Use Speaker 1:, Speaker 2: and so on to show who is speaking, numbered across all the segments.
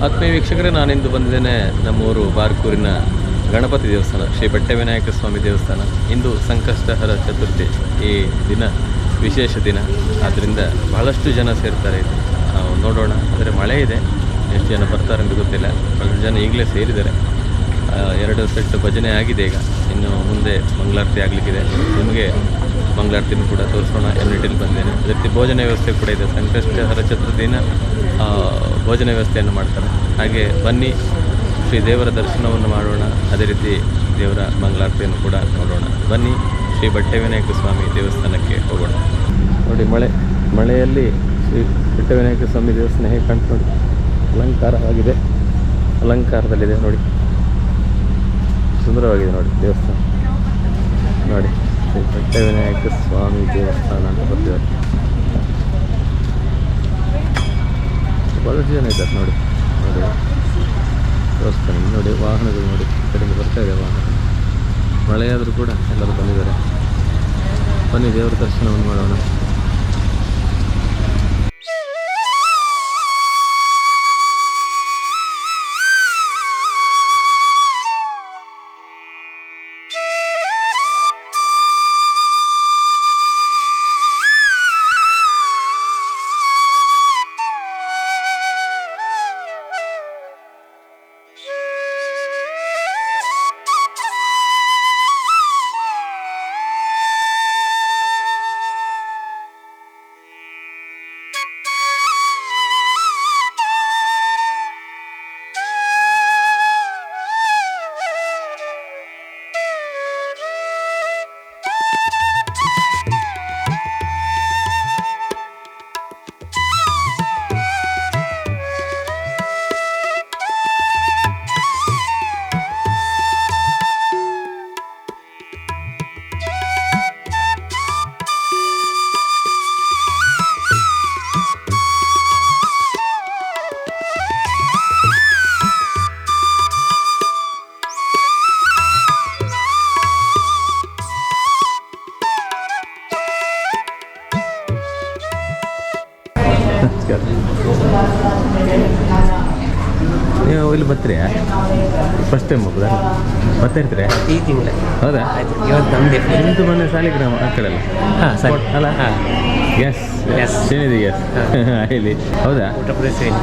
Speaker 1: ಆತ್ಮೀಯ ವೀಕ್ಷಕರೇ, ನಾನಿಂದು ಬಂದಿದ್ದೇನೆ ನಮ್ಮೂರು ಬಾರ್ಕೂರಿನ ಗಣಪತಿ ದೇವಸ್ಥಾನ, ಶ್ರೀ ಬಟ್ಟೆ ವಿನಾಯಕ ಸ್ವಾಮಿ ದೇವಸ್ಥಾನ. ಇಂದು ಸಂಕಷ್ಟಹರ ಚತುರ್ಥಿ, ಈ ದಿನ ವಿಶೇಷ ದಿನ, ಆದ್ದರಿಂದ ಬಹಳಷ್ಟು ಜನ ಸೇರ್ತಾರೆ. ನಾವು ನೋಡೋಣ. ಆದರೆ ಮಳೆ ಇದೆ, ಎಷ್ಟು ಜನ ಬರ್ತಾರೆ ಅಂತ ಗೊತ್ತಿಲ್ಲ. ಬಹಳಷ್ಟು ಜನ ಈಗಲೇ ಸೇರಿದ್ದಾರೆ. 2 ಸೆಟ್ ಭಜನೆ ಆಗಿದೆ. ಈಗ ಇನ್ನು ಮುಂದೆ ಮಂಗಳಾರತಿ ಆಗಲಿಕ್ಕಿದೆ. ನಿಮಗೆ ಮಂಗಳಾರತಿನೂ ಕೂಡ ತೋರಿಸೋಣ. ಯೂನಿಟಿಲಿ ಬಂದೇನೆ. ಅದೇ ರೀತಿ ಭೋಜನ ವ್ಯವಸ್ಥೆ ಕೂಡ ಇದೆ. ಸಂಕಷ್ಟಹರ ಚತುರ್ಥಿನ ಭೋಜನ ವ್ಯವಸ್ಥೆಯನ್ನು ಮಾಡ್ತಾರೆ. ಹಾಗೆ ಬನ್ನಿ, ಶ್ರೀ ದೇವರ ದರ್ಶನವನ್ನು ಮಾಡೋಣ. ಅದೇ ರೀತಿ ದೇವರ ಮಂಗಳಾರತಿಯನ್ನು ಕೂಡ ನೋಡೋಣ. ಬನ್ನಿ, ಶ್ರೀ ಬಟ್ಟೆ ವಿನಾಯಕ ಸ್ವಾಮಿ ದೇವಸ್ಥಾನಕ್ಕೆ ಹೋಗೋಣ. ನೋಡಿ, ಮಳೆಯಲ್ಲಿ ಶ್ರೀ ಬಟ್ಟೆ ವಿನಾಯಕ ಸ್ವಾಮಿ ದೇವಸ್ಥಾನ ಹೇಗೆ ಕಾಣ್ತು ನೋಡಿ. ಅಲಂಕಾರವಾಗಿದೆ, ಅಲಂಕಾರದಲ್ಲಿದೆ ನೋಡಿ. ಸುಂದರವಾಗಿದೆ ನೋಡಿ ದೇವಸ್ಥಾನ. ನೋಡಿ, ಶ್ರೀ ಬಟ್ಟೆ ವಿನಾಯಕ ಸ್ವಾಮಿ ದೇವಸ್ಥಾನ ಅಂತ ಬರ್ತಿದ್ದಾರೆ. ಬಹಳಷ್ಟು ಜನ ಇದ್ದಾರೆ ನೋಡಿ. ತೋರಿಸ್ತಾನೆ ನೋಡಿ. ವಾಹನಗಳು ನೋಡಿ, ಕಡೆಯಿಂದ ಬರ್ತಾ ಇದೆ ವಾಹನ. ಮಳೆಯಾದರೂ ಕೂಡ ಎಲ್ಲರೂ ಬಂದಿದ್ದಾರೆ. ಬನ್ನಿ, ದೇವರ ದರ್ಶನವನ್ನು ಮಾಡೋಣ. ನೀವು ಇಲ್ಲಿ ಬರ್ತೀರಾ? ಫಸ್ಟ್ ಟೈಮ್ ಹೋಗೋದಾ? ಬರ್ತಾ ಇರ್ತೀರಾ?
Speaker 2: ಈ ತಿಂಗಳು.
Speaker 1: ಹೌದಾ?
Speaker 2: ಇವತ್ತು ನಮ್ಮದೇ
Speaker 1: ನಿಮ್ಮದು ಮೊನ್ನೆ ಸಾಲಿಗ್ರಾಮ ಆ ಕಡೆ ಅಲ್ಲ?
Speaker 2: ಹಾಂ ಸರಿ
Speaker 1: ಅಲ್ಲ? ಹಾಂ, ಗ್ಯಾಸ್ ಶನಿದೆ ಗ್ಯಾಸ್ ಇಲ್ಲಿ. ಹೌದಾ?
Speaker 2: ಊಟ ಕೂಡ ಸೇರಿ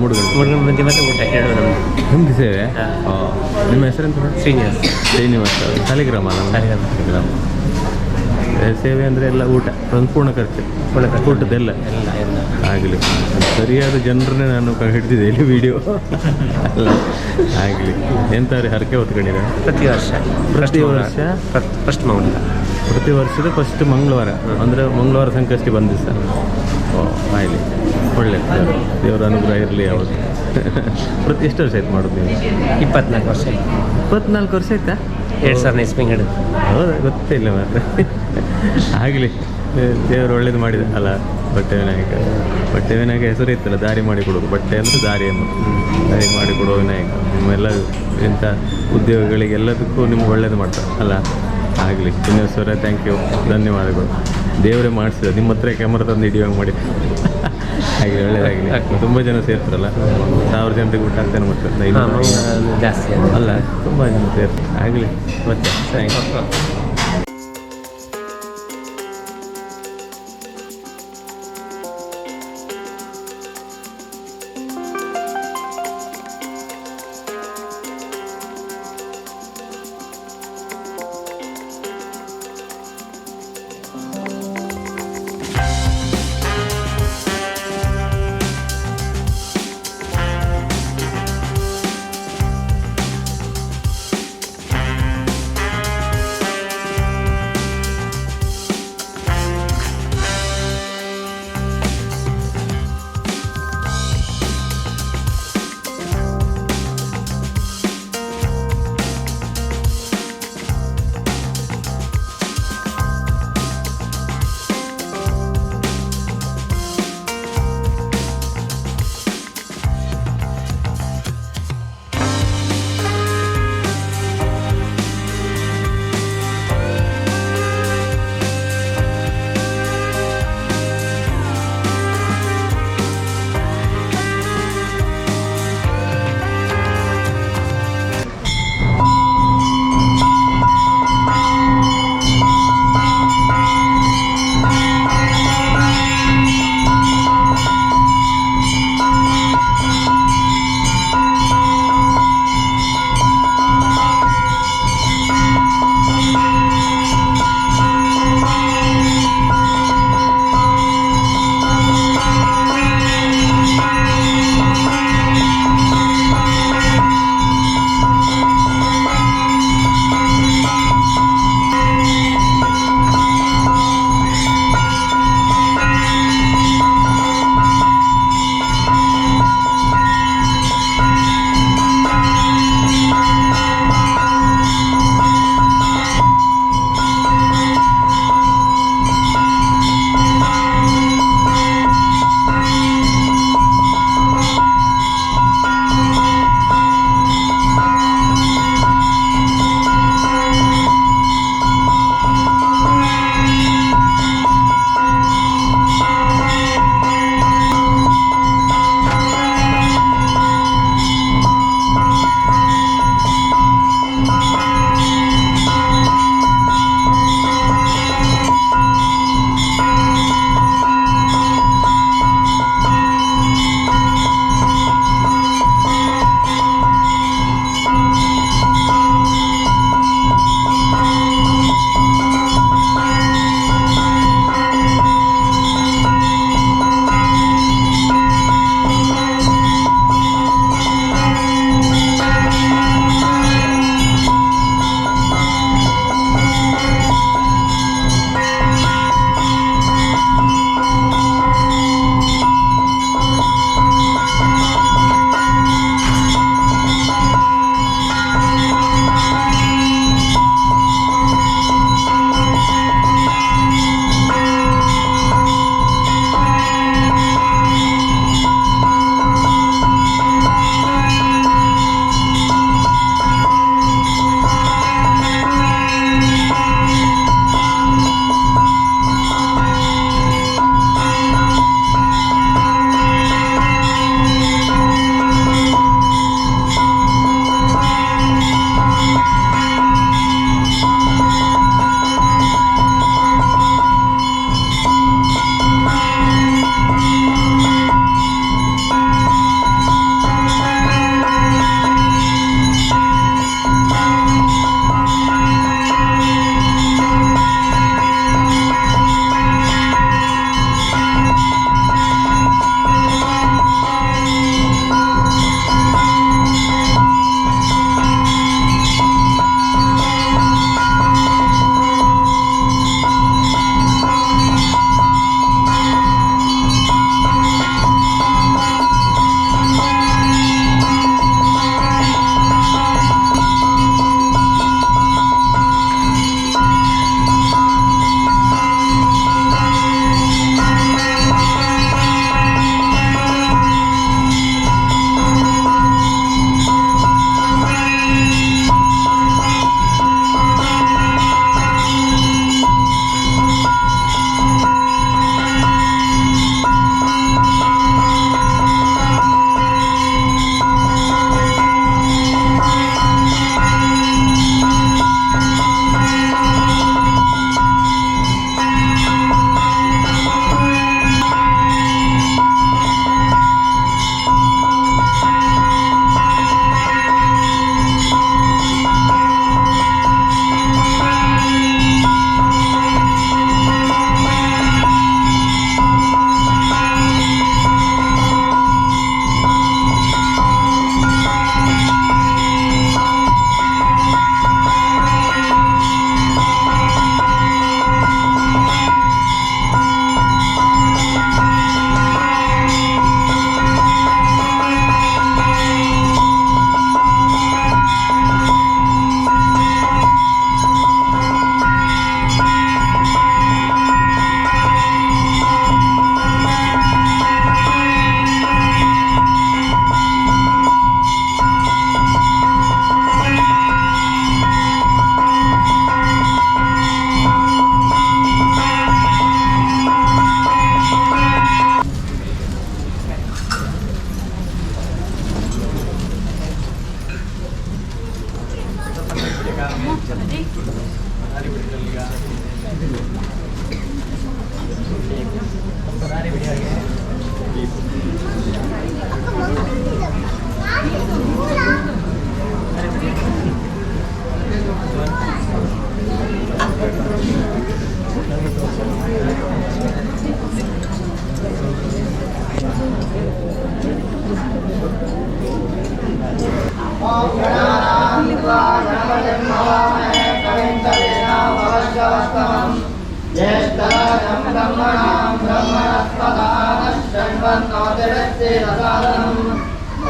Speaker 1: ಮೂಡುಗರು
Speaker 2: ಮಂದಿ ಮತ್ತು ಊಟ 2 ನಮ್ಮದು.
Speaker 1: ನಿಮ್ದು ಸೇವೆ? ನಿಮ್ಮ ಹೆಸರೆಂತ? ಶ್ರೀನಿವಾಸ. ಸಾಲಿಗ್ರಾಮ ಅಲ್ಲ? ಸಾಲಿಗ್ರಾಮ. ಸೇವೆ ಅಂದರೆ ಎಲ್ಲ ಊಟ ಸಂಪೂರ್ಣ ಖರ್ಚು, ಊಟದೆಲ್ಲ ಆಗಲಿ. ಸರಿಯಾದ ಜನರನ್ನೇ ನಾನು ಹಿಡಿದಿದ್ದೆ ಇಲ್ಲಿ ವಿಡಿಯೋ ಅಲ್ಲ. ಆಗಲಿ. ಎಂಥವ್ರಿ ಹರಕೆ ಹೊತ್ಕೊಂಡಿರ?
Speaker 2: ಪ್ರತಿ ವರ್ಷ ಫಸ್ಟ್ ಮಂಗಳವಾರ,
Speaker 1: ಪ್ರತಿ ವರ್ಷದ ಫಸ್ಟ್ ಮಂಗಳವಾರ, ಅಂದರೆ ಮಂಗಳವಾರ ಸಂಕಷ್ಟಿ ಬಂದ ದಿವಸ. ಆಗಲಿ, ಒಳ್ಳೆಯದು. ದೇವರ ಅನುಗ್ರಹ ಇರಲಿ ಯಾವತ್ತು. ಎಷ್ಟು ವರ್ಷ ಆಯ್ತು ಮಾಡೋದು ನೀವು?
Speaker 2: 24 ವರ್ಷ.
Speaker 1: 24 ವರ್ಷ ಆಯ್ತಾ?
Speaker 2: 2000 ಇಸ್ವಿಂಗ್ ಹಿಡಿದು.
Speaker 1: ಹೌದಾ? ಗೊತ್ತೇ ಇಲ್ಲ ಮಾತ್ರ. ಆಗಲಿ, ದೇವರು ಒಳ್ಳೇದು ಮಾಡಿದ ಅಲ್ಲ. ಬಟ್ಟೆ ವಿನಾಯಕ ಹೆಸರು ಇತ್ತಲ್ಲ, ದಾರಿ ಮಾಡಿಕೊಡೋದು. ಬಟ್ಟೆ ಅಂದರೆ ದಾರಿ ಎಂಬ, ದಾರಿ ಮಾಡಿಕೊಡೋ ವಿನಾಯಕ. ನಿಮ್ಮೆಲ್ಲ ಇಂಥ ಉದ್ಯೋಗಗಳಿಗೆಲ್ಲದಕ್ಕೂ ನಿಮ್ಗೆ ಒಳ್ಳೇದು ಮಾಡ್ತಾರೆ ಅಲ್ಲ. ಆಗಲಿ. ಶ್ರೀನಿವಾಸವರೇ, ಥ್ಯಾಂಕ್ ಯು, ಧನ್ಯವಾದಗಳು. ದೇವರೇ ಮಾಡಿಸಿದ, ನಿಮ್ಮ ಹತ್ರ ಕ್ಯಾಮ್ರಾ ತಂದು ಹಿಡಿಯೋಂಗೆ ಮಾಡಿ. ಹಾಗೆ ಒಳ್ಳೇದಾಗಲಿ. ತುಂಬ ಜನ ಸೇರ್ತಾರಲ್ಲ, 1000 ಜನರಿಗೆ ಊಟ ಆಗ್ತಾನೆ ಮತ್ತೆ
Speaker 2: ಜಾಸ್ತಿ
Speaker 1: ಅಲ್ಲ, ತುಂಬ ಜನ ಸೇರ್ತಾರೆ. ಆಗಲಿ ಮತ್ತೆ, ಥ್ಯಾಂಕ್ ಯು.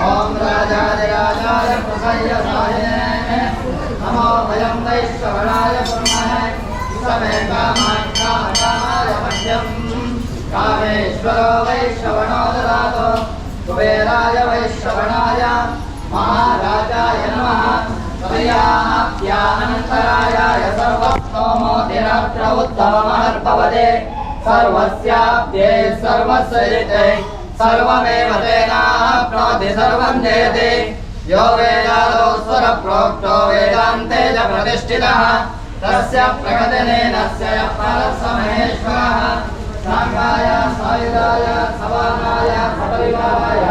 Speaker 3: ओम राजाधिराजाय प्रसय्यसाय नमो वयं वैश्रवणाय ब्रह्मणे समेकामाय मह्यं कामेश्वरो वैश्रवणो ददातु कुबेराय वैश्रवणाय महाराजाय नमः सर्याप्यानन्तरायाय सर्वस्तोमोतिरप्रउत्तममहर्भवते सर्वस्याप्ये सर्वस्यजिते सर्वमेव तेनाप्नोति सर्वं जयते यो वेदादौ स्वरप्रोक्तो वेदान्ते च प्रतिष्ठितः तस्य प्रकटनेनस्य परसमहेश्वरः साङ्गाय सायुधाय सवानाय सपरिवाराय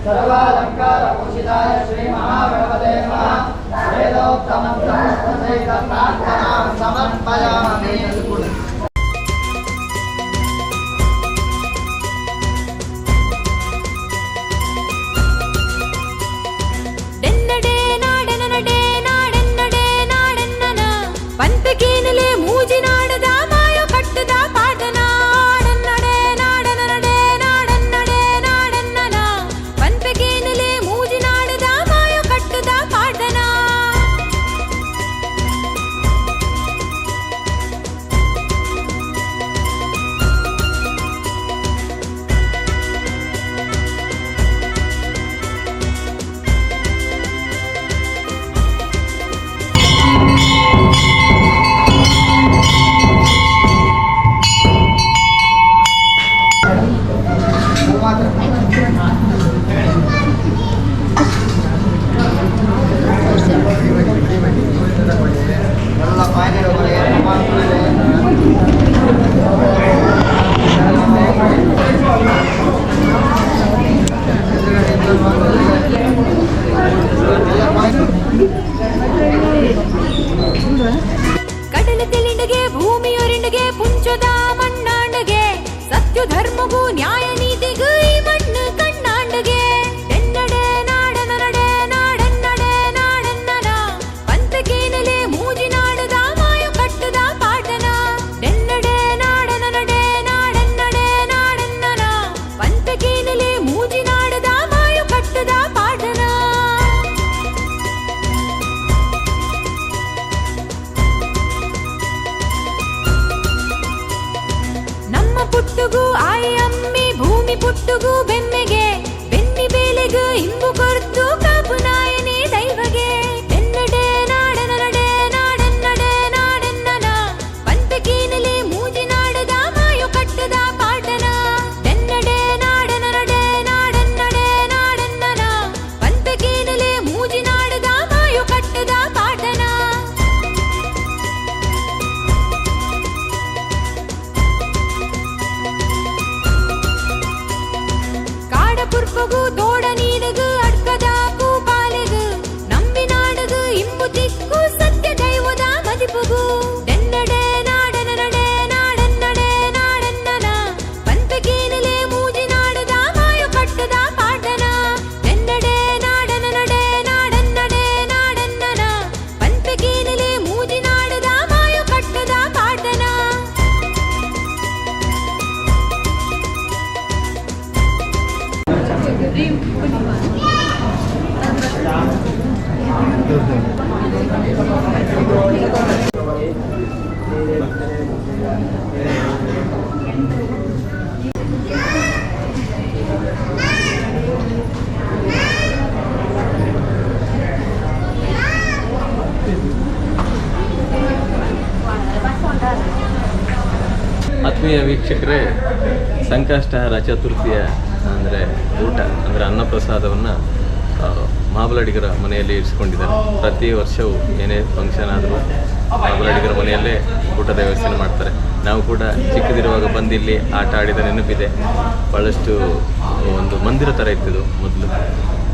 Speaker 3: सर्वालङ्कारभूषिताय श्रीमहागणपते नमः वेदोक्तमन्त्रसहितप्रार्थनां समर्पयामि।
Speaker 4: ಕಡಲ ತಿಳಿಂಡಿಗೆ ಭೂಮಿಯೊರಿಂಡಿಗೆ ಪುಂಚದ ಮಣ್ಣಾಂಡಗೆ ಸತ್ಯ ಧರ್ಮಗೂ ನ್ಯಾಯ ನೀತಿಗೂ ಈ ಮಣ್ಣು ಕಣ್ಣಾಂಡಗೆ ಎನ್ನಡೆ ನಾಡನ ನಡೆ ನಾಡನ್ನಡೆ ನಾಡನ್ನನ ಪಂತಕೇನಲೆ ಮೂಜಿ ನಾಡದ ಮಾಯ ಕಟ್ಟದ ಪಾಠನ ಎನ್ನಡೆ ನಾಡನ ನಡೆ ನಾಡನ್ನಡೆ ನಾಡನ್ನನ ಪಂತಕೇನಲೆ ಮೂಜಿ ನಾಡದ ಮಾಯ ಕಟ್ಟದ ಪಾಠನ ಪುಟ್ಟುಗು ಆಯಮ್ಮಿ ಭೂಮಿ ಪುಟ್ಟುಗು ಬೆಮ್ಮೆಗೆ ಬೆನ್ನಿ ಬೇಲೆಗು ಇಂಬು ಕೊರ್ತು ಕಾಪು ನಾಯನೇ ದೈವಗೆ ಎನ್ನಡೆ ನಾಡನ ನಡೆ ನಾಡನ್ನಡೆ ನಾಡನ್ನನ ಪಂತಕೇನಲೆ ಮೂಜಿ ನಾಡದ ಮಾಯು ಕಟ್ಟದ ಪಾಠನ ಎನ್ನಡೆ ನಾಡನ ನಡೆ ನಾಡನ್ನಡೆ ನಾಡನ್ನನ ಪಂತಕೇನಲೆ ಮೂಜಿ ನಾಡದ ಮಾಯು ಕಟ್ಟದ ಪಾಠನ ಪುರ್ಪಗು ತೋಡ ನೀನಗು ಅಡ್ಕದ ಕೂಪಾಲೆಗು ನಂಬಿ ನಾಡಗು ಇಂಬು ತಿಕ್ಕು ಸತ್ಯ ದೈವದ ಮದಿಪುಗು ಎನ್ನಡೆ ನಾಡನ ನಡೆ ನಾಡನ್ನಡೆ ನಾಡನ್ನನ ಪಂತಕೇನಲೆ ಮೂಜಿ ನಾಡದ ಮಾಯು ಕಟ್ಟದ ಪಾಠನ ಎನ್ನಡೆ ನಾಡನ ನಡೆ ನಾಡನ್ನಡೆ ನಾಡನ್ನನ ಪಂತಕೇನಲೆ ಮೂಜಿ ನಾಡದ ಮಾಯು ಕಟ್ಟದ ಪಾಠನ
Speaker 1: ಆತ್ಮೀಯ ವೀಕ್ಷಕರೇ, ಸಂಕಷ್ಟಹರ ಚತುರ್ಥಿಯ ಅಂದರೆ ಊಟ ಅಂದರೆ ಅನ್ನಪ್ರಸಾದವನ್ನು ಮಹಾಬಲಡಿಗರ ಮನೆಯಲ್ಲಿ ಇರಿಸಿಕೊಂಡಿದ್ದಾರೆ. ಪ್ರತಿ ವರ್ಷವೂ ಏನೇ ಫಂಕ್ಷನ್ ಆದರೂ ಮಹಾಬಲಡಿಗರ ಮನೆಯಲ್ಲೇ ಊಟದ ವ್ಯವಸ್ಥೆ ಮಾಡ್ತಾರೆ. ನಾವು ಕೂಡ ಚಿಕ್ಕದಿರುವಾಗ ಬಂದಿಲ್ಲಿ ಆಟ ಆಡಿದ ನೆನಪಿದೆ. ಭಾಳಷ್ಟು ಒಂದು ಮಂದಿರ ಥರ ಇತ್ತಿದು ಮೊದಲು.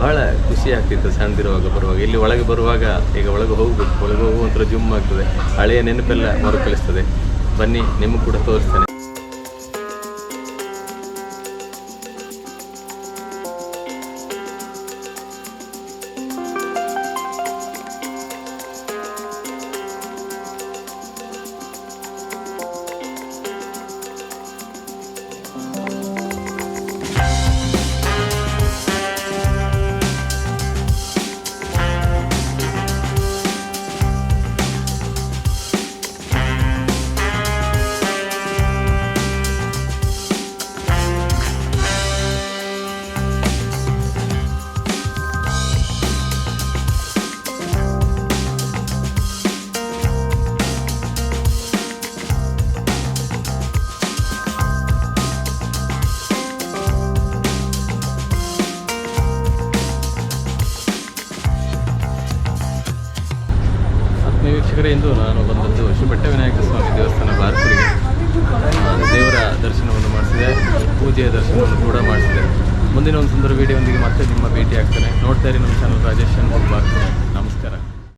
Speaker 1: ಭಾಳ ಖುಷಿ ಆಗ್ತಿತ್ತು ಸಣ್ಣದಿರುವಾಗ ಬರುವಾಗ. ಇಲ್ಲಿ ಒಳಗೆ ಬರುವಾಗ ಈಗ ಒಳಗೆ ಹೋಗಬೇಕು, ಒಳಗೆ ಹೋಗುವ ಒಂಥರ ಜುಮ್ ಆಗ್ತದೆ. ಹಳೆಯ ನೆನಪೆಲ್ಲ ಮರುಕಳಿಸ್ತದೆ. ಬನ್ನಿ, ನಿಮಗೂ ಕೂಡ ತೋರಿಸ್ತೇನೆ. ವೀಕ್ಷಕರೇ, ಇಂದು ನಾನು ಬಂದದ್ದು ಶ್ರೀ ಪಟ್ಟವಿನಾಯಕ ಸ್ವಾಮಿ ದೇವಸ್ಥಾನ ಬಾರ್ಕೂರಿಗೆ. ದೇವರ ದರ್ಶನವನ್ನು ಮಾಡಿಸಿದೆ, ಪೂಜೆಯ ದರ್ಶನವನ್ನು ಕೂಡ ಮಾಡಿಸಿದೆ. ಮುಂದಿನ ಒಂದು ಸುಂದರ ವಿಡಿಯೋದೊಂದಿಗೆ ಮತ್ತೆ ನಿಮ್ಮ ಭೇಟಿ ಆಗ್ತೇನೆ. ನೋಡ್ತಾ ಇರಿ ನಮ್ಮ ಚಾನಲ್ ರಾಜೇಶ್ ಬಾರ್ಕೂರ್. ನಮಸ್ಕಾರ.